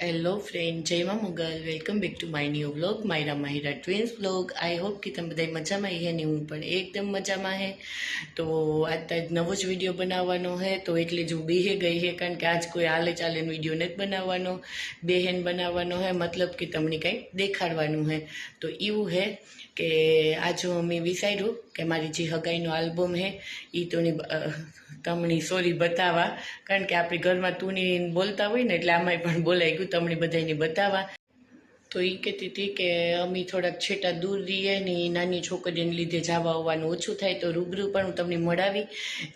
Hello friend, જય માં Mughal. Welcome back to my new vlog, Myra Mahira twins vlog. I hope કે તમે બધા મજામાં હે ને હું પણ એકદમ મજામાં હે. તો આજ નવો જ વિડીયો બનાવવાનો હે, તો એટલે જ હું બેહી ગઈ હે, કારણ કે આજ કોઈ હાલે ચાલે વિડીયો નથી બનાવવાનો, બેહેન બનાવવાનો હે, મતલબ કે તમને કંઈક દેખાડવાનું હે. તો એવું હે કે આજ મેં વિચાર્યું કે મારી જે હગાઈનો આલ્બમ હે એ તો તમને સોરી બતાવવા, કારણ કે આપણી ઘરમાં તુની બોલતા હોય ને એટલે આમાંય પણ બોલાઈ ગયું તમને બધાને બતાવવા. તો એ કહેતી હતી કે અમે થોડાક છેટા દૂર રહીએ ને નાની છોકરીને લીધે જવા આવવાનું ઓછું થાય, તો રૂબરૂ પણ હું તમને મળાવી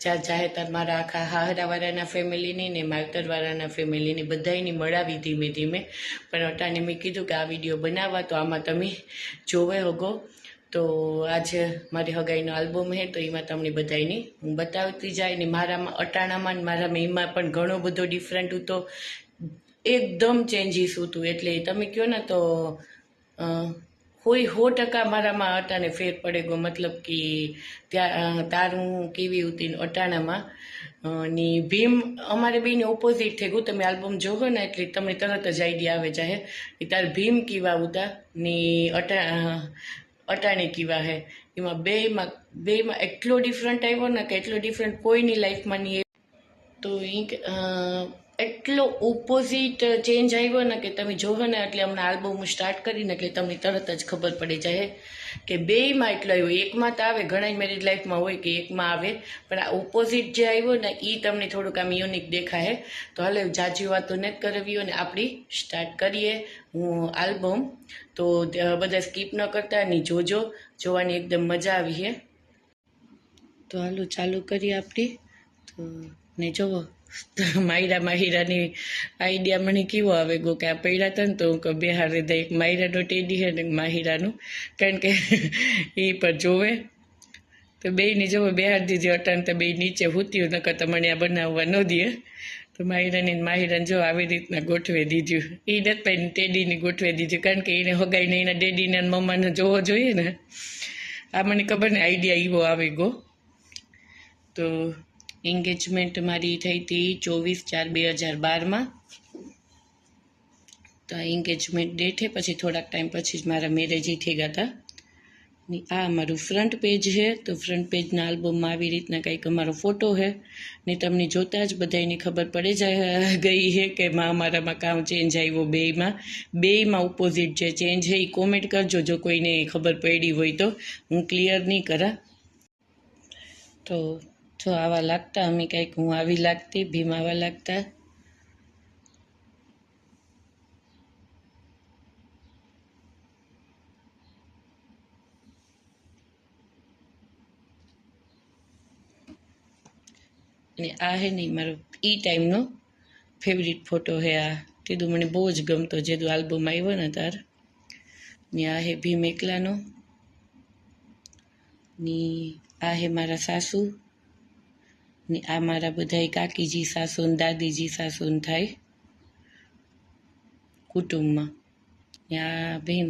જ્યાં ચાહે તાર મારા આખા હાહરાવાળાના ફેમિલીની ને માવતરવાળાના ફેમિલીની બધાની મળાવી ધીમે ધીમે. પણ અટાને મેં કીધું કે આ વિડીયો બનાવવા તો આમાં તમે જોવે હગો. તો આજે મારી હગાઈનો આલ્બમ હે, તો એમાં તમને બધાની હું બતાવતી જાય ને મારામાં અટાણામાં ને મારામાં એમાં પણ ઘણો બધો ડિફરન્ટ હતો, એકદમ ચેન્જીસ હતું. એટલે તમે કહો ને તો કોઈ 100% મારામાં અટાણે ફેર પડે ગયો, મતલબ કે ત્યાં તારું કેવી હતી અટાણામાં ની ભીમ અમારે બેને ઓપોઝિટ થઈ ગયું. તમે આલ્બમ જોવો ને એટલે તમને તરત જ આઈડિયા આવે જાય તાર ભીમ કેવા હતા ની અટાણે કેવા હે. એમાં બેમાં એટલો ડિફરન્ટ આવ્યો ને કે એટલો ડિફરન્ટ કોઈની લાઈફમાં નહીં. તો એટલો ઓપોઝિટ ચેન્જ આવ્યો ને કે તમે જોવો ને એટલે હમણાં આલ્બમ સ્ટાર્ટ કરીને એટલે તમને તરત જ ખબર પડી જાય કે બેયમાં એટલો આવ્યો. એકમાં તો આવે, ઘણા મેરેજ લાઈફમાં હોય કે એકમાં આવે, પણ આ ઓપોઝિટ જે આવ્યો ને એ તમને થોડુંક આમ યુનિક દેખાય. તો હાલે જાજી વાતો નથી કરવી અને આપણી સ્ટાર્ટ કરીએ હું આલ્બમ. તો બધા સ્કીપ ન કરતા ની જોજો, જોવાની એકદમ મજા આવી છે. તો હાલો ચાલુ કરીએ આપણી. તો ને જોવો માયરા માહિરાની આઈડિયા મને કેવો આવે ગો કે આ પડ્યા હતા ને તો હું કહું બેહારે દે એક માયરાનો ટેડી છે ને માહિરાનું, કારણ કે એ પણ જોવે. તો બેયને જોવો બેહાર દીધી અટાણ, તો બે નીચે હૂત્યું નકર તો મને આ બનાવવા ન દે. તો માહિરાને જો આવી રીતના ગોઠવી દીધું. એ નથી પણ ટેડીને ગોઠવી દીધું, કારણ કે એને હગાઈને એના ડેડીને મમ્માને જોવો જોઈએ ને. આ મને ખબર ને આઈડિયા એવો આવી ગયો. તો એન્ગેજમેન્ટ મારી થઈ હતી 24/4/2012. તો આ એન્ગેજમેન્ટ ડેટ છે, પછી થોડાક ટાઈમ પછી જ મારા મેરેજ થઈ ગયા હતા. ને આ અમારું ફ્રન્ટ પેજ છે. તો ફ્રન્ટ પેજના આલ્બમમાં આવી રીતના કંઈક અમારો ફોટો છે ને તમને જોતાં જ બધાને ખબર પડી ગઈ છે કે અમારામાં કામ ચેન્જ આવ્યો. બેયમાં ઓપોઝિટ જે ચેન્જ છે એ કોમેન્ટ કરજો જો કોઈને ખબર પડી હોય તો, હું ક્લિયર નહીં કરા. તો જો આવા લાગતા અમે કંઈક, હું આવી લાગતી, ભીમ આવા લાગતા. અને આ હે નહીં મારો એ ટાઈમનો ફેવરિટ ફોટો હે. આ કીધું મને બહુ જ ગમતો જેદું આલ્બમ આવ્યો ને તાર. ને આ હે ભીમ એકલાનો. ને આ હે મારા સાસુ ને આ મારા બધા કાકીજી સાસુ ને દાદીજી સાસુ ને થાય કુટુંબમાં. ને આ ભીમ,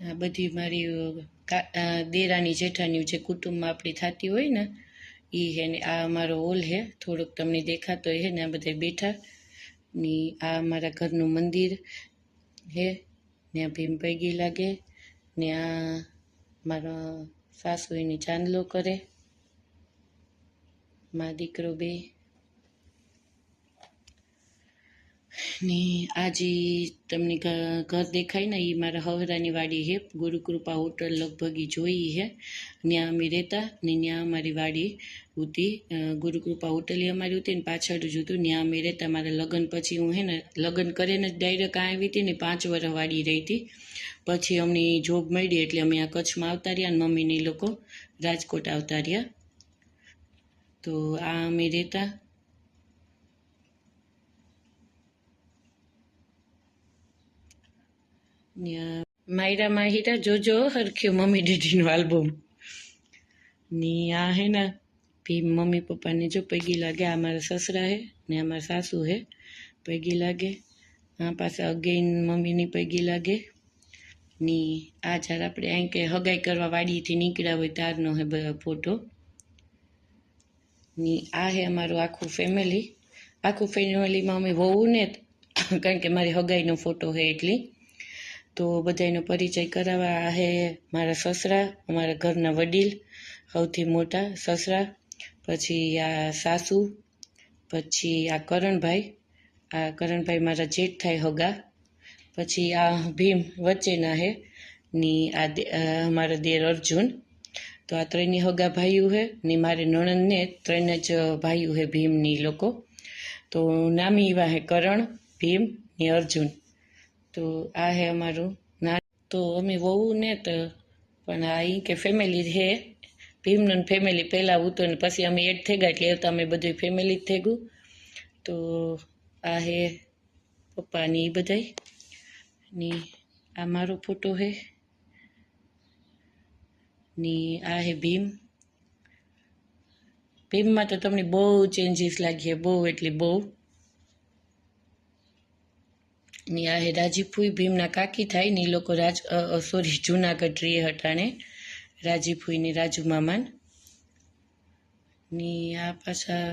આ બધી મારી દેરાની જેઠાની જે કુટુંબમાં આપણી થતી હોય ને એ હે. ને આ અમારો હોલ હે, થોડોક તમને દેખાતો હે ને આ બધા બેઠા. ને આ અમારા ઘરનું મંદિર હે ને આ ભીમ પૈગી લાગે. ને આ મારા સાસુ એની ચાંદલો કરે, મા દીકરો બે. ને આ જે તમને ઘર દેખાય ને એ મારા હવરાની વાડી હે. ગુરુકૃપા હોટલ લગભગ એ જોઈ હે, ત્યાં અમે રહેતા ને ત્યાં અમારી વાડી હતી. ગુરુકૃપા હોટલ અમારી હતી ને પાછળ જ હતું, ત્યાં અમે રહેતા. મારા લગ્ન પછી હું હે ને લગ્ન કરીને જ ડાયરેક્ટ આવી હતી ને 5 વર્ષ વાડી રહી હતી. પછી અમને જોબ મળી એટલે અમે આ કચ્છમાં આવતા રહ્યા ને મમ્મીને એ લોકો રાજકોટ આવતા રહ્યા. તો આ અમે રહેતા. માયરા માહિરા જોજો હરખ્યો મમ્મી ડેડીનો આલ્બમ. ને આ હે ને ભીમ મમ્મી પપ્પાને જો પૈગી લાગે. આ મારા સસરા હે ને અમારા સાસુ હે, પૈગી લાગે. આ પાસે અગેન મમ્મીની પૈગી લાગે. ને આ જ્યારે આપણે અહીં કે હગાઈ કરવા વાડીથી નીકળ્યા હોય ત્યારનો હે ફોટો. ને આ હે અમારું આખું ફેમિલી. આખું ફેમિલીમાં અમે વહુ ને કારણ કે મારી હગાઈનો ફોટો છે એટલી તો બધાનો પરિચય કરાવવા આ હે મારા સસરા, અમારા ઘરના વડીલ, સૌથી મોટા સસરા, પછી આ સાસુ, પછી આ કરણભાઈ મારા જેઠ થાય હગા, પછી આ ભીમ વચ્ચેના હે ની અમારા દેર અર્જુન. તો આ ત્રણની હગા ભાઈઓ હે ને મારે નણંદને ત્રણ જ ભાઈઓ હે ભીમની લોકો. તો નામી એવા હે કરણ, ભીમ ને અર્જુન. તો આ હે અમારું તો અમે વહુ ને તો પણ આ ઈ કે ફેમિલી હે ભીમનું ફેમિલી પહેલાં હતું ને પછી અમે એડ થઈ ગયા એટલે તો અમે બધું ફેમિલી જ થઈ ગયું. તો આ હે પપ્પાની એ બધાય ની આ મારો ફોટો હે ની આ હે ભીમમાં તો તમને બહુ ચેન્જીસ લાગીએ, બહુ એટલે બહુ. ની આ હે રાજીફૂઈ, ભીમના કાકી થાય ને એ લોકો જુનાગઢ રીએ હટાણે રાજીફૂઈ ને રાજુ મામાન. ની આ પાછા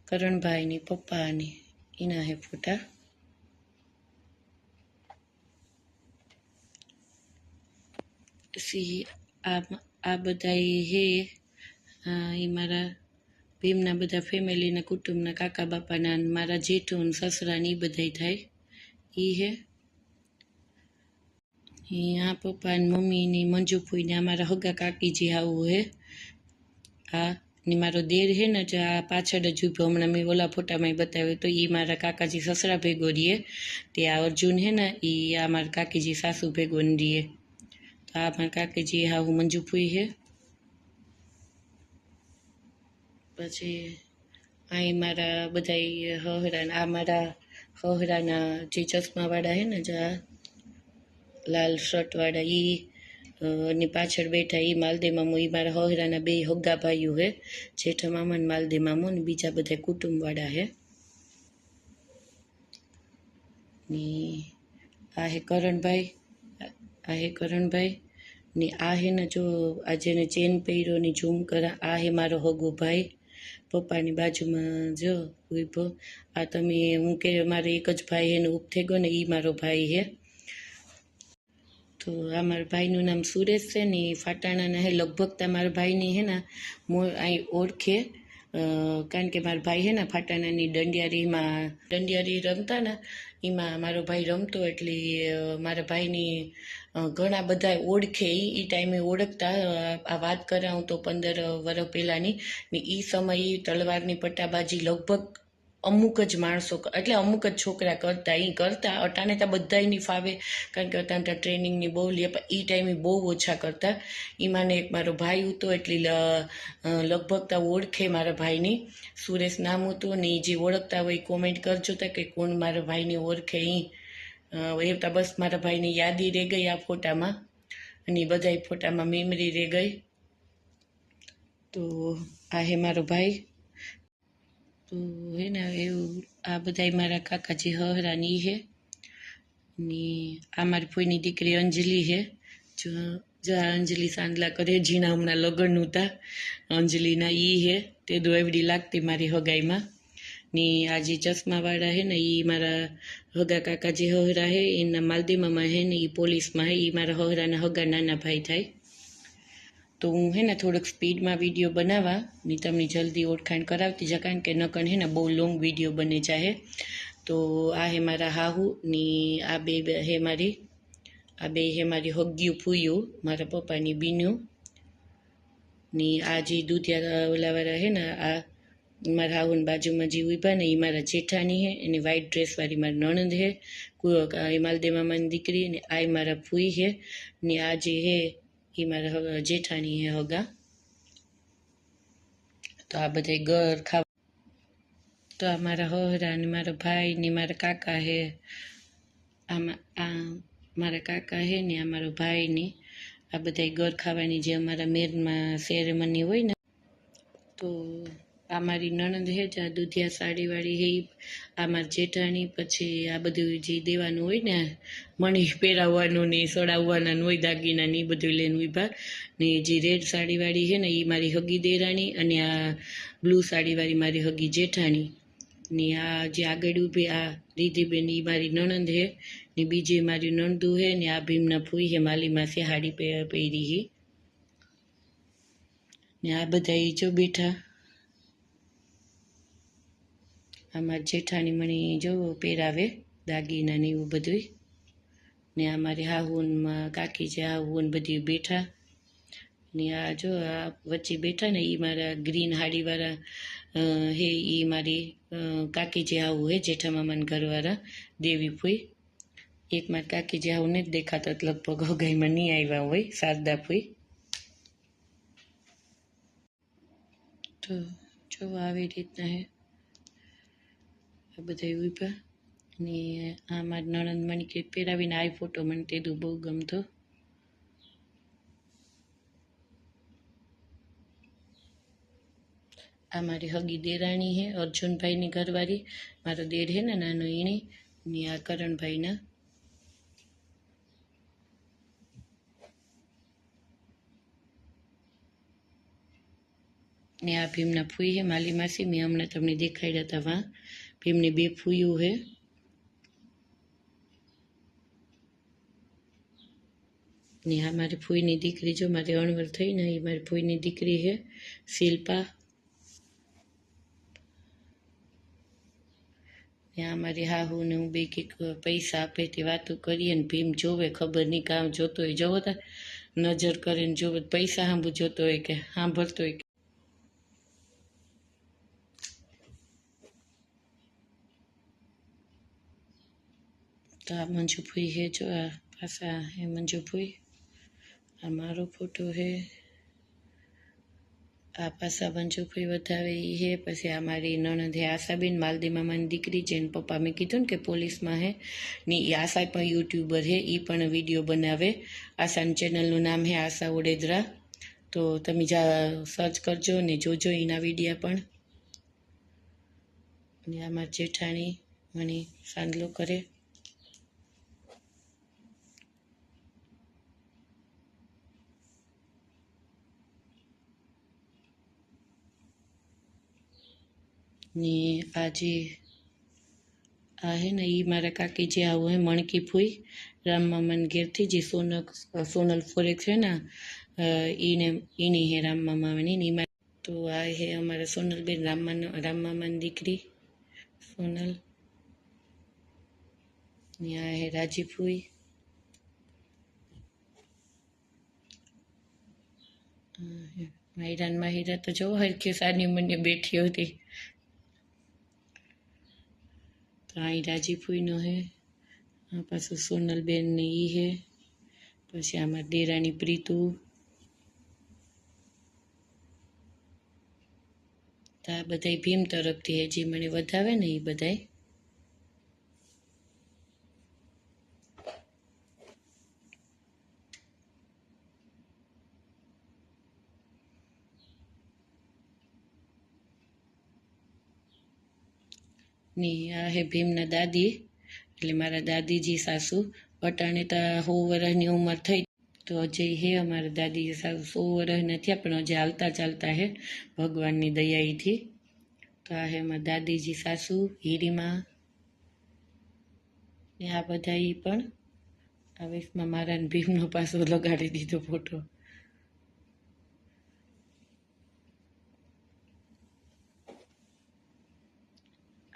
કરણભાઈ ની પપ્પાની એના હે ફોટા. પછી આ બધા હે એ મારા ભીમના બધા ફેમિલીના કુટુંબના કાકા બાપાના મારા જેઠો ને સસરા ને એ બધા થાય એ હે. આ પપ્પા ને મમ્મી ની મંજુફૂઈ ને અમારા હગા કાકીજી આવું હે. આ ને મારો દેર હે ને જે આ પાછળ જ ઉભો હમણાં મેં ઓલા ફોટામાં બતાવ્યો તો એ મારા કાકાજી સસરા ભેગો રહીએ. તે આ અર્જુન હે ને એ આ મારા કાકીજી સાસુ ભેગો ને રહીએ. તો આ મારા કાકીજી હું મંજુફૂઈ હે. પછી અહીં મારા બધા હહરા આ મારા હહરાના જે ચશ્માવાળા હે ને જે લાલ શર્ટવાળા ની પાછળ બેઠા એ માલદે મામો એ મારા હહરાના બે હગા ભાઈઓ હે, જેઠા મામા ને માલદે મામો ને બીજા બધા કુટુંબવાળા હે. ને આ હે કરણભાઈ ને આ હે ને જો આ જેને ચેન પહેર્યો ની ઝૂમ કરા આ હે મારો હગો ભાઈ પપ્પાની બાજુમાં જો ઉભો. આ તમે હું કે મારે એક જ ભાઈ હે ને ઉપ થઈ ગયો ને એ મારો ભાઈ હે. તો આ મારા ભાઈનું નામ સુરેશ છે ને ફાટાણાના હે. લગભગ તમારા ભાઈની હે ને અહીં ઓળખે કારણ કે મારા ભાઈ હે ને ફાટાણાની દંડિયારી રમતા ને એમાં મારો ભાઈ રમતો એટલે મારા ભાઈની ઘણા બધા ઓળખે એ ટાઈમે ઓળખતા. આ વાત કરાવું તો 15 વર્ષ પહેલાંની ને એ સમયે તલવારની પટ્ટાબાજી લગભગ અમુક જ માણસો એટલે અમુક જ છોકરા કરતા અટાણે ત્યાં બધાયની ફાવે કારણ કે અટાણે ત્યાં ટ્રેનિંગની બહુ લે પણ એ ટાઈમે બહુ ઓછા કરતા. એમાંને એક મારો ભાઈ હતો એટલે લગભગ ત્યાં ઓળખે મારા ભાઈની સુરેશ નામ હતું ને એ જે ઓળખતા હોય કોમેન્ટ કરજો તા કે કોણ મારા ભાઈને ઓળખે એ તો બસ મારા ભાઈની યાદી રહી ગઈ આ ફોટામાં અને બધા ફોટામાં મેમરી રહી ગઈ. તો આ હે મારો ભાઈ. તો હે ને એવું આ બધા મારા કાકાજી હહરાની હે ને આ મારી ફોઈની દીકરી અંજલિ હે. જો અંજલિ સાંદલા કરે જીણા હમણાં લગ્ન હતા અંજલિના હે તે દોવડી લાગતી મારી હગાઈમાં. ને આ જે ચશ્માવાળા હે ને એ મારા હગા કાકાજી હહરા હે. એના માલદીમામાં હે ને એ પોલીસમાં હે. એ મારા હહરાના હગા નાના ભાઈ થાય. તો હું હે ને થોડુંક સ્પીડમાં વિડીયો બનાવવા ને તમને જલ્દી ઓળખાણ કરાવતી જા કારણ કે નકણ હે ને બહુ લોંગ વિડીયો બને જાહે. તો આ હે મારા હાહુ ને આ બે હે મારી હગ્યું ફૂયું મારા પપ્પાની બીનું ને આ જે દૂધિયા ઓલાવાળા હે ને આ મારા હાહુની બાજુમાં જે ઉભા ને એ મારા જેઠાની હે. એની વ્હાઈટ ડ્રેસવાળી મારી નણંદ હે એ માલદે મામાની દીકરી ને આ મારા ફૂઈ હે ને આ જે હે એ મારા જેઠાણી હે હગા. તો આ બધા ઘર ખાવા તો આ મારા હહરા ને મારા ભાઈ ને મારા કાકા હે. આ મારા કાકા હે ને આ મારો ભાઈ ને આ બધા ઘર ખાવાની જે અમારા મેરમાં સેરેમની હોય ને તો આ મારી નણંદ હે જે આ દૂધિયા સાડીવાળી હે. આ મારી જેઠાણી. પછી આ બધું જે દેવાનું હોય ને મણી પહેરાવવાનું ને સડાવવાના હોય દાગીના ને એ બધું લઈને ઉભા ને જે રેડ સાડીવાળી હે ને એ મારી હગી દેરાણી અને આ બ્લુ સાડીવાળી મારી હગી જેઠાણી. ને આ જે આગળ ઊભી આ રીધિબેન એ મારી નણંદ હે ને બીજી મારી નણદુ હે ને આ ભીમના ફૂઈ હે માલી માસી હાડી પહેરી હી ને આ બધા એ જો બેઠા. અમારા જેઠાણી મણી જો પહેરાવે દાગીના ને એવું બધું ને આ મારી હાહુનમાં કાકી છે હાહુન બધી બેઠા ને આ જો આ વચ્ચે બેઠા ને એ મારા ગ્રીન હાડીવાળા હે એ મારી કાકી જે આવું હે જેઠા મામાના ઘરવાળા દેવી ફૂઈ. એક મારી કાકી જે આવું નથી દેખાતા લગભગ હગાઈમાં નહીં આવ્યા હોય શારદા ફૂઈ. તો જો આવી રીતના હે આ બધા ઉભા ને આ મારી નણંદ મને કે પહેરાવીને આ ફોટો મને તેદું બહુ ગમતો. આ મારી હગી દેરાણી હે અર્જુનભાઈની ઘરવાળી મારો દેર હે ને નાનો એણી ને આ કરણભાઈના ને આ ભીમના ફૂઈ હે માલી માસી મેં હમણાં તમને દેખાડ્યા હતા વાં ભીમની 2 ફૂઈઓ હે ને આ મારી ફૂઈની દીકરી જો મારી અણવર થઈ ને એ મારી ફૂઈની દીકરી હે શિલ્પા ને આ મારી હાહુ ને હું બે કંઈક પૈસા આપે તે વાતો કરીએ ને ભીમ જોવે ખબર નહીં કામ જોતો હોય જોવો તા નજર કરીને જોવે પૈસા સાંભળું જોતો હોય કે સાંભળતો હોય. તો આ મંજુ ફૂઈ હે જો આ પાછા હે મંજુ ફૂઈ આ મારો ફોટો હે આ પાછા મંજુ ફૂઈ વધાવે એ હે. પછી આ મારી નણંદ હે આશાબેન માલદી મામાની દીકરી જેને પપ્પા મેં કીધું ને કે પોલીસમાં હે ને એ આશા પણ યુટ્યુબર હે એ પણ વિડીયો બનાવે. આશાની ચેનલનું નામ હે આશા ઓડેદરા તો તમે સર્ચ કરજો ને જોજો એના વિડીયા પણ. ને આ મારી જેઠાણી મને સાંદલો કરે ને આજે આ હે ને એ મારા કાકી જે આવું હે મણકી ફૂઈ રામ મામાને ઘેરથી જે સોનલ ફોરેક્સ છે ને એની હે રામ મામાની ને તો આ હે અમારા સોનલબેન રામ મામાની દીકરી સોનલ ને આ હે રાજી ફૂઈ માહિરા તો જો હરખી સાની મને બેઠી હતી. તો અહીં રાજી ફૂઈનો હે આ પાછું સોનલબેન ને ઈ હે પછી આમાં દેરાણી પ્રીતુ તો આ બધાય ભીમ તરફથી હે જે મને વધાવે ને એ બધાય. ને આ હે ભીમના દાદી એટલે મારા દાદીજી સાસુ અટાણે તો 100 વર્ષની ઉંમર થઈ તો હજી હે અમારા દાદીજી સાસુ 100 વર્ષના થયા પણ હજી હાલતા ચાલતા હે ભગવાનની દયાથી. તો આ હે મારા દાદીજી સાસુ હીરીમાં ને આ બધા એ પણ આ વયસમાં મારા ભીમનો પાછો લગાડી દીધો ફોટો.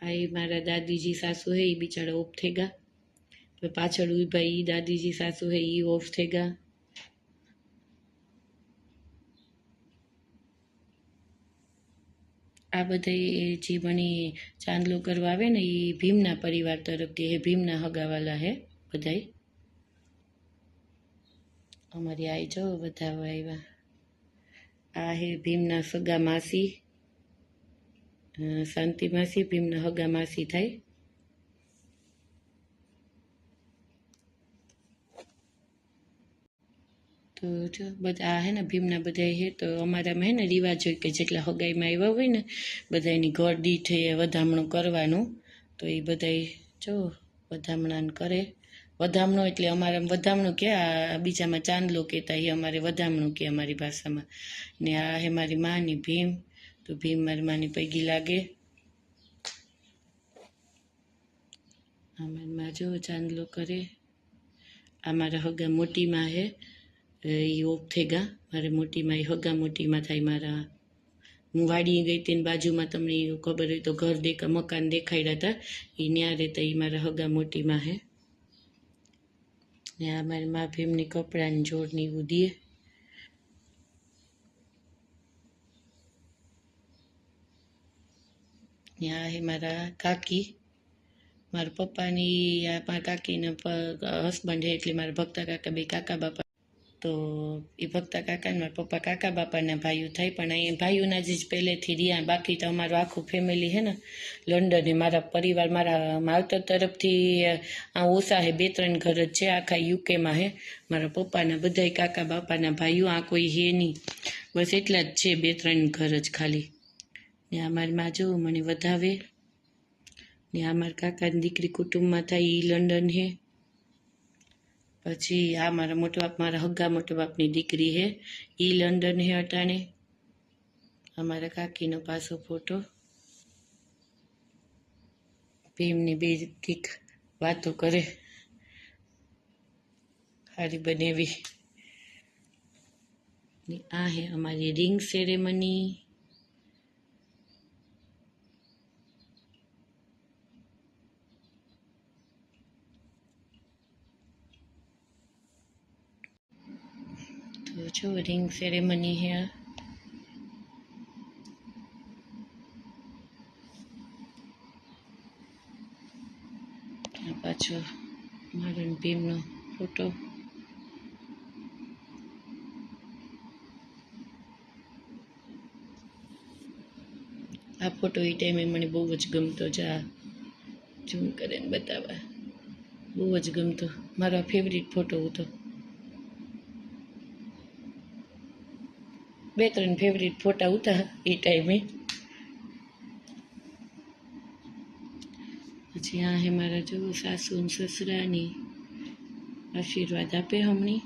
આ એ મારા દાદીજી સાસુ હે એ બિચારા ઓફ થઈ ગયા પાછળ ઉભા એ દાદીજી સાસુ હે એ ઓફ થઈ ગયા. આ બધા જે મને ચાંદલો કરવા આવે ને એ ભીમના પરિવાર તરફથી હે ભીમના હગાવાલા હે બધાય. અમારી આઈ જો બધા આવ્યા. આ હે ભીમના સગા માસી શાંતિ માસી ભીમના હગા માસી થાય. તો જો બધા આ હે ને ભીમના બધા હે તો અમારામાં હે ને રિવાજ હોય કે જેટલા હગાઈમાં આવ્યા હોય ને બધા એની ઘર દીઠે વધામણું કરવાનું. તો એ બધા જો વધામણાને કરે. વધામણું એટલે અમારા વધામણું કે આ બીજામાં ચાંદલો કહેતા એ અમારે વધામણું કે અમારી ભાષામાં. ને આ હે મારી માની ભીમ તો ભીમ મારી માની પૈગી લાગે. આમાં માં જો ચાંદલો કરે. આ મારા હગા મોટીમાં હે, એ ઓફ થઈ ગયા. મારે મોટીમાં એ હગા મોટીમાં થાય મારા. હું વાડી ગઈ હતી ને બાજુમાં તમને ખબર હોય તો મકાન દેખાડ્યા હતા, એ ન્યા રહેતા, એ મારા હગા મોટીમાં હે. ને આ મારી મા ભીમની કપડાની જોડની એવું દે. ત્યાં હે મારા કાકી, મારા પપ્પાની મારા કાકીના હસબન્ડ છે એટલે મારા ભક્તા કાકા બે કાકા બાપા. તો એ ભક્તા કાકા ને મારા પપ્પા કાકા બાપાના ભાઈઓ થાય, પણ અહીંયા ભાઈઓના જ પહેલેથી રહ્યા. બાકી તો અમારું આખું ફેમિલી છે ને લંડન. મારા પરિવાર મારા માવતર તરફથી આ ઓછા હે, 2-3 ઘર જ છે આખા યુકેમાં હે. મારા પપ્પાના બધાય કાકા બાપાના ભાઈઓ આ કોઈ હે નહીં, બસ એટલા જ છે, 2-3 ઘર જ ખાલી. ને અમારી માં જો મને વધાવે. ને આ મારા કાકાની દીકરી કુટુંબમાં થાય એ લંડન હે. પછી આ મારા મોટા બાપ, મારા હગા મોટા બાપની દીકરી હે, એ લંડન હે અટાણે. અમારા કાકીનો પાછો ફોટો. ભીમની બે કંઈક વાતો કરે સારી બનેવી. ને આ હે અમારી રિંગ સેરેમની. તો જો રિંગ સેરેમની હે. પાછો મારો ભીમનો ફોટો. આ ફોટો એ ટાઈમે મને બહુ જ ગમતો. જા ઝૂમ કરીને બતાવવા, બહુ જ ગમતો. મારો ફેવરિટ ફોટો હતો. 2-3 ફેવરિટ ફોટા હતા એ ટાઈમે. પછી આ હે મારા જો સાસુ ને સસરાની આશીર્વાદ આપે હમણી.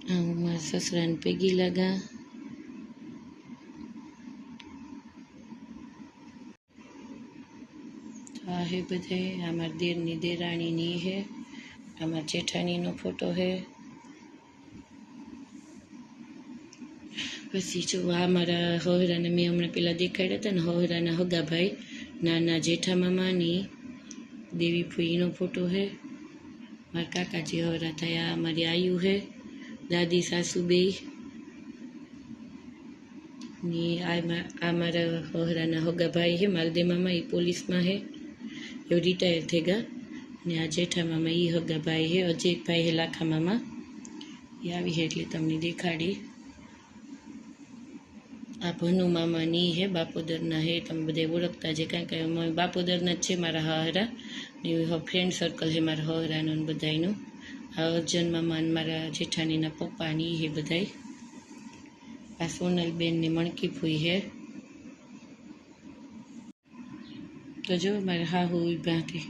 હું મારા સસરાને પૈગી લાગા. આ હે બધે. આ મારા દેરની દેરાણીની હે. આ મારા જેઠાણીનો ફોટો હે. પછી જો આ મારા હોહરાને મેં હમણાં પેલા દેખાડ્યા હતા ને, હોહરાના હગાભાઈ નાના જેઠા મામાની દેવી ફૂઈનો ફોટો હે. મારા કાકાજી હોહરા થયા. મારી આયુ હે, દાદી સાસુ બે. ને આ મારા હોહરાના હગાભાઈ હે, માલદે મામા, એ પોલીસમાં હે, એ રિટાયર થઈ ગયા. ને આ જેઠા મામા એ હગાભાઈ હે, અજયભાઈ હે લાખા મામા. એ આવી હે એટલે તમને દેખાડી. આ ભનુ મામાની હે, બાપોદરના હે. તમે બધા ઓળખતા છે, કારણ કે બાપોદરના જ છે મારા હોહરા. ને ફ્રેન્ડ સર્કલ છે મારા હોહરાનો ને બધાયનું. આ અર્જન મામા ને મારા જેઠાણીના પપ્પાની હે બધાય. આ સોનલબેન ને મણકી ફૂઈ હે. તો જો મારે હાહુ ઉભા હતી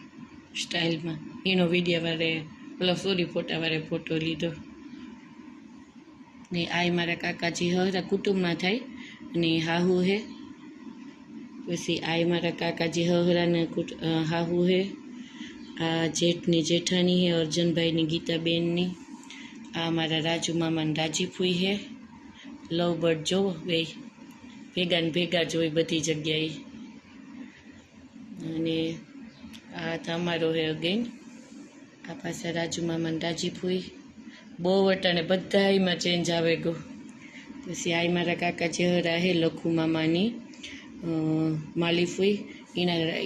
સ્ટાઇલમાં, એનો વિડીયો વાળે સોરી ફોટા વાળે ફોટો લીધો. ને આ મારા કાકાજી હોહરા કુટુંબમાં થાય. અને હાહુ હે. પછી આ મારા કાકાજી હોહરાને હાહુ હે. આ જેઠની જેઠાણી હે, અર્જનભાઈની ગીતાબેનની. આ મારા રાજુ મામાની રાજી ફૂઈ હે. લવ બર્ડ જોવો બે ભેગા ને ભેગા જ હોય બધી જગ્યાએ. અને આ તમારો હે અગેન. આ પાછા રાજુ મામાની રાજી ફૂઈ. બહુ અટાણે બધામાં ચેન્જ આવે ગયો. પછી આ મારા કાકાજી હોહરા હે, લખુ મામાની માલીફુઈ.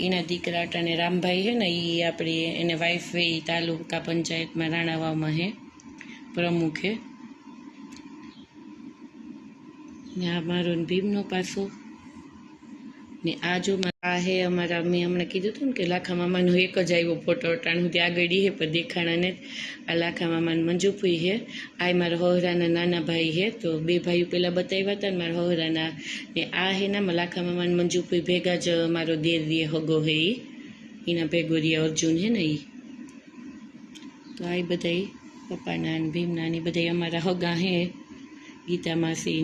એના દીકરા અટાણે રામભાઈ હે ને, એ આપણી એને વાઈફ હે, એ તાલુકા પંચાયતમાં રાણાવાવમાં હે, પ્રમુખ હે. ને આ મારો ભીમનો પાછો. ને આ જો આ હે અમારા, મેં હમણાં કીધું હતું ને કે લાખા મામાનો એક જ આવ્યો ફોટો અટાણ સુધી આગળ હે, પણ દેખાણાને જ. આ લાખા મામાને મંજુફુઈ હે. આ મારા હોહરાના નાના ભાઈ હે. તો 2 ભાઈઓ પહેલાં બતાવ્યા હતા ને મારા હોહરાના. ને આ હે ને લાખા મામાને મંજુફુઈ ભેગા જ મારો દેર રીએ હગો હે, એના ભેગો રીએ અર્જુન હે ને એ. તો આ બધા પપ્પાના ને ભીમના ને બધા અમારા હગા હે. ગીતા માસી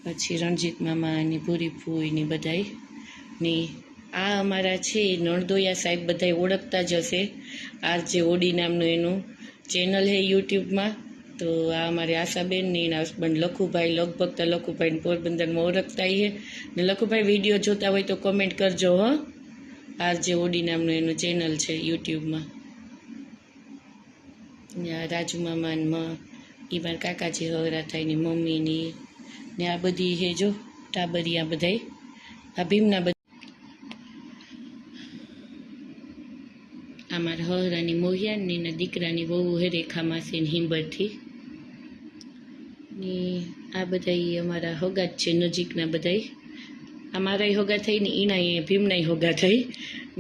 પછી રણજીત મામા અને ભૂરી ફૂઈ ને બધાય ને આ અમારા છે નણદોયા સાહેબ બધાય ઓળખતા જ હશે. આરજે ઓડી નામનું એનું ચેનલ હે યુટ્યુબમાં. તો આ અમારે આશાબેન ને એના હસબન્ડ લખુભાઈ, લગભગ તો લખુભાઈને પોરબંદરમાં ઓળખતા છે. ને લખુભાઈ વિડીયો જોતા હોય તો કોમેન્ટ કરજો હો. આરજે ઓડી નામનું એનું ચેનલ છે યુટ્યુબમાં. ને આ રાજુ મામા ને એ મારા કાકાજી હવરા થાય ને મમ્મીની ને આ બધી હે જો ટાબરિયા બધાય આ ભીમના બધા. અમારા હવરાની મોહિયાની એના દીકરાની બહુ હે રેખા માસીને હિંબરથી ને આ બધા અમારા હોગા જ છે નજીકના બધાય. અમારા હોગા થઈ ને એના ભીમના હોગા થઈ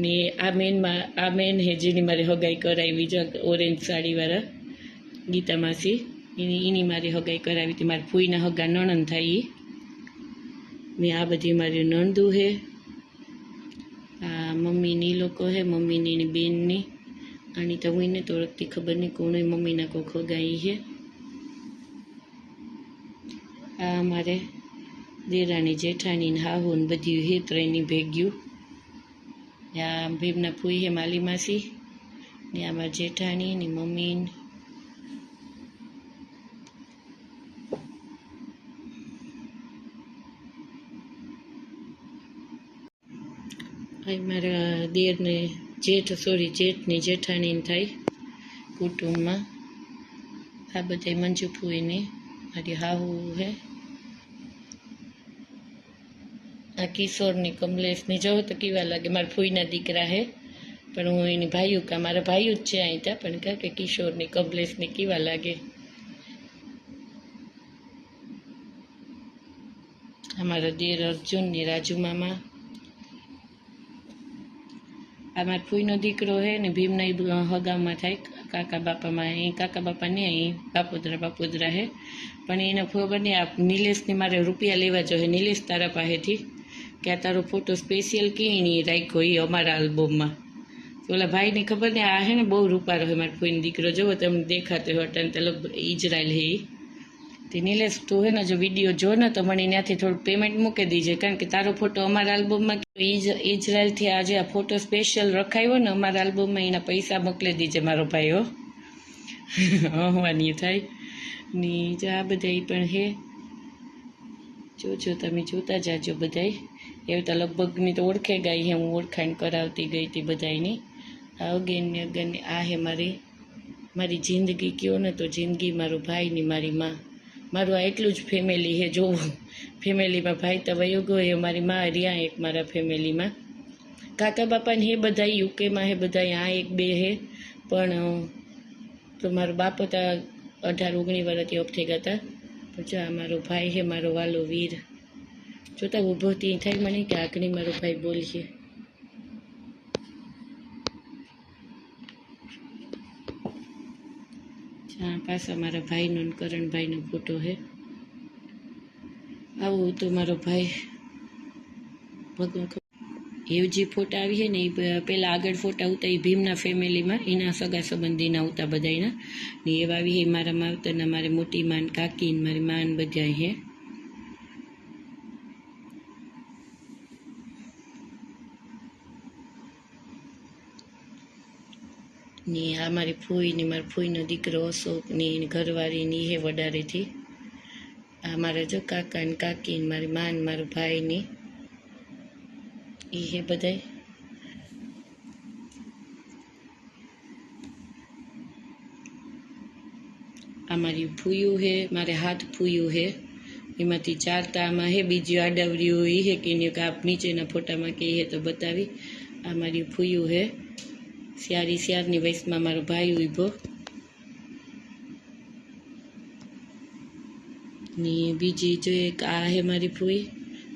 ને આ મેન હે જેની મારે હગાઈ કરાવી જો ઓરેન્જ સાડીવાળા ગીતા માસી એની મારી હગાઈ કરાવી હતી. મારી ફૂઈના હગા નણંદ થાય ને આ બધી મારી નણદુ હે. આ મમ્મીની લોકો હે મમ્મીની ને બેનની. આની તો હું એને તો ઓળખતી ખબર નહીં કોણ મમ્મીના કોક હગાઈ હે. આ અમારે દેરાણી જેઠાણી ને હાહુ ને બધી હે ત્રણની ભેગ્યું. આ ભીમના ફૂઈ હે માલી માસી ને અમારા જેઠાણી ને મમ્મી ને મારા દેરને જેઠની જેઠાણીને થાય કુટુંબમાં. આ બધા મંજુ ફૂઈને મારી હાહુ હે. આ કિશોરની કમલેશની જો તો કેવા લાગે મારા ફૂઈના દીકરા હે પણ હું એની ભાઈઓ કા મારા ભાઈઓ જ છે અહીં ત્યાં પણ કહે કે કિશોરની કમલેશની કેવા લાગે. અમારા દેર અર્જુન ને રાજુ મામા. આ મારા ફૂઈનો દીકરો હે ને ભીમના હગામાં થાય કાકા બાપામાં. એ કાકા બાપા ને અહીં બાપોદરા હે પણ એને ખબર નહીં આ નિલેશને મારે રૂપિયા લેવા જોઈએ. નિલેશ તારા પાસેથી કે આ તારો ફોટો સ્પેશિયલ ક્યાંય રાખ્યો એ અમારા આલ્બમમાં. તો ઓલા ભાઈને ખબર નહીં આ હે ને બહુ રૂપારો હોય મારા ફૂઈનો દીકરો જુઓ તમને દેખાતો હોય અટાણે તો લગભગ ઇઝરાયલ હે તે નિલેશ તું હે ને જો વિડીયો જો ને તો મને ત્યાંથી થોડું પેમેન્ટ મૂકી દીજે કારણ કે તારો ફોટો અમારા આલ્બમમાં ઇઝરાયલથી આજે આ ફોટો સ્પેશિયલ રખાયો ને અમારા આલ્બમમાં એના પૈસા મોકલી દીજે મારો ભાઈઓ હવાની થાય ને જો આ બધા પણ હે જોજો તમે જોતા જાજો બધાય. એવું તો લગભગની તો ઓળખે ગઈ હે હું ઓળખાણ કરાવતી ગઈ હતી બધાની. આ અગેનને આ હે મારી જિંદગી કયો ને તો જિંદગી મારો ભાઈ ને મારી માં. મારું આ એટલું જ ફેમિલી હે જોવું. ફેમિલીમાં ભાઈ તો વયો ગયો હે મારી માં રહ્યા એક મારા ફેમિલીમાં. કાકા બાપાને હે બધા યુકેમાં હે બધા આ એક બે હે પણ તો મારો બાપો તો 18-19 વર્ષથી ઓફ થઈ ગયા હતા. પણ જો આ મારો ભાઈ હે મારો વાલો વીર જોતા ઊભો ત્યાં થાય મને કે આગળ મારો ભાઈ બોલીએ. હા પાછા મારા ભાઈનો ને કરણભાઈનો ફોટો હે. આવું તો મારો ભાઈ ભગવાન એવું જે ફોટા આવી છે ને એ પહેલાં આગળ ફોટા આવતા એ ભીમના ફેમિલીમાં એના સગા સંબંધીના આવતા બધાના ને એવા આવી છે મારા માવતરના મારી મોટી માન કાકી ને મારી માન બધા હે. ને આ મારી ફૂઈ ને મારા ફૂઈનો દીકરો અશોક ને એની ઘરવાળી ની હે વડારેથી. આ મારા જો કાકા ને કાકી ને મારી માન મારો ભાઈ ની એ હે બધાય. આ મારી ફૂયું હે મારે હાથ ફૂયું હે એમાંથી 4 તો આમાં હે બીજી આડાવરીઓ એ હે કે આપ નીચેના ફોટામાં કે હે તો બતાવી. આ મારી ફૂયું હે સ્યારની વયસમાં મારો ભાઈ ઊભો ને બીજી જો એક આ હે મારી ફૂઈ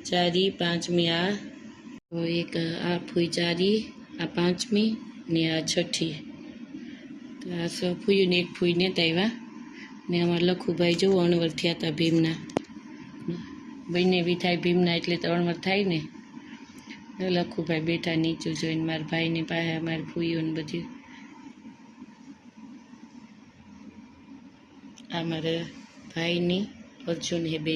4 5મી આ એક આ ફૂઈ 4 આ 5મી ને આ 6ઠી. તો આ સો ફૂયું ને એક ફૂઈ ને આવ્યા ને અમારા લખુભાઈ જો અણવર થયા હતા ભીમના. બંને બી થાય ભીમના એટલે તો અણવર થાય ને. લખુભાઈ બેઠા નીચું જોઈને મારા ભાઈની પાસે મારી ફૂઈઓને બધી. આ મારા ભાઈની અર્જુન હે બે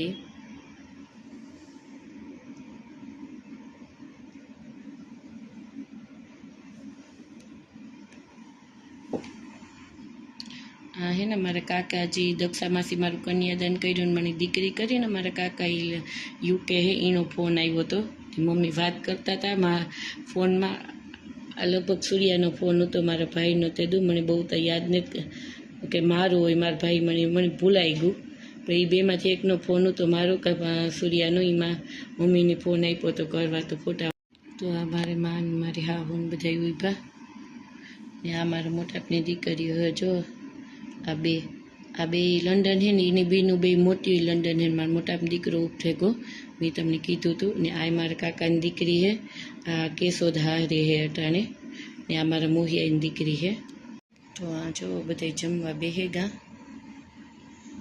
ને મારા કાકાજી દક્ષા માસી મારું કન્યાદાન કર્યું ને મને દીકરી કરીને મારા કાકા યુકે હે એનો ફોન આવ્યો હતો. મમ્મી વાત કરતા હતા ફોનમાં. આ લગભગ સૂર્યાનો ફોન હતો, મારા ભાઈનો. તે દઉં મને બહુ તો યાદ નથી કે મારું હોય, મારા ભાઈ મને ભૂલાઈ ગયું. તો એ બેમાંથી એકનો ફોન હતો મારો કે સૂર્યાનો. એમાં મમ્મીને ફોન આપ્યો તો કરવા તો ફોટા. તો આ મારે માન મારી હા હું બધા ઉભા ને આ મારા મોટાપની દીકરીઓ હે. જો આ બે લંડન હે ને એની બેનું બે મોટી લંડન હે. મારા મોટાપનો દીકરો ઉઠે ગયો, મેં તમને કીધું હતું. ને આ મારા કાકાની દીકરી હે, આ કેશોદ હારે હે અટાણે. ને આ મારા મોહિયાની દીકરી હે. તો આ જો બધા જમવા બેહેગા.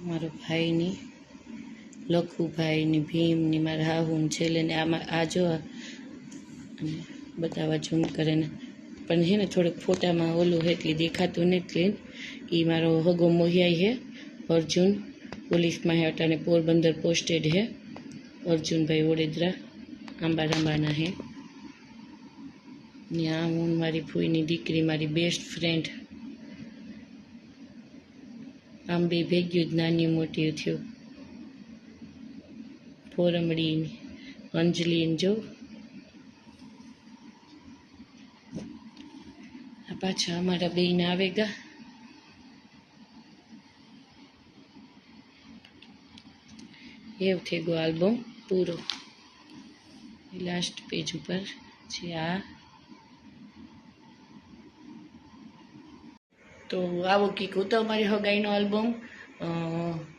મારો ભાઈની લખુભાઈની ભીમની મારા હાહુન છેલ્લે ને આમાં આ જો બતાવવા ઝૂમ કરે ને પણ હે ને થોડુંક ફોટામાં ઓલું હે એટલે દેખાતું ને એટલે એ મારો હગો મોહિયાઈ હે અર્જુન, પોલીસમાં હે અટાણે પોરબંદર પોસ્ટેડ હે. અર્જુનભાઈ ઓડેદરા આંબાના હે. ને આ હું મારી ફૂઈની દીકરી, મારી બેસ્ટ ફ્રેન્ડ. આમ બે ભેગ્યું જ નાની મોટી થયું. ફોરમડીની અંજલીને જો આ પાછા અમારા બેન આવેગા. એવું થઈ ગયો આલ્બમ પૂરો. લાસ્ટ પેજ ઉપર છે આ. તો આવો કંઈક હતો અમારી હગાઈનો આલ્બમ.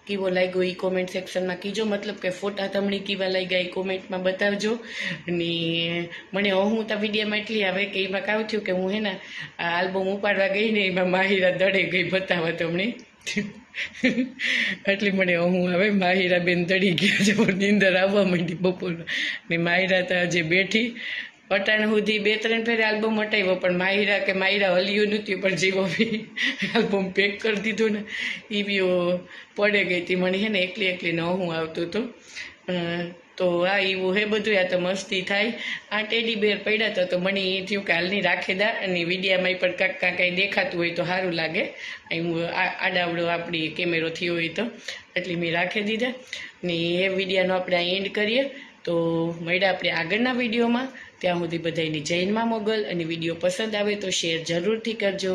કેવો લાગ્યો એ કોમેન્ટ સેક્શનમાં કીજો. મતલબ કે ફોટા તમને કેવા લાગ્યા એ કોમેન્ટમાં બતાવજો. અને મને હું તો વિડીયોમાં એટલી આવે કે એમાં કાવું થયું કે હું હે ને આ આલ્બમ ઉપાડવા ગઈ ને એમાં માહિરા દડે ગઈ બતાવવા તમને. એટલે મને હું આવે માહિરા બેન દડી ગયા છે, નીંદર આવવા માંડી બપોરમાં. ને માહિરા તો હજી બેઠી. અટાણ સુધી 2-3 ફેરે આલ્બમ હટાવ્યો પણ માહિરા હલ્યું નહોતું. પણ જેવો બી આલ્બમ પેક કરી દીધું ને એ બી પડે ગઈ હતી. મને હે ને એકલી ન હું આવતું હતું. તો આ એવું હે બધું. આ તો મસ્તી થાય. આ ટેડી બેર પડ્યા હતા તો મને એ થયું કે હાલની રાખી દા. અને વિડીયામાં પણ કાંઈ દેખાતું હોય તો સારું લાગે. હું આડાવડો આપણી કેમેરો થયો હોય તો એટલે મેં રાખી દીધા. ને એ વિડીયાનો આપણે એન્ડ કરીએ. તો મળ્યા આપણે આગળના વિડીયોમાં. ત્યાં સુધી બધાની જૈનમાં મોગલ. અને વિડીયો પસંદ આવે તો શેર જરૂરથી કરજો.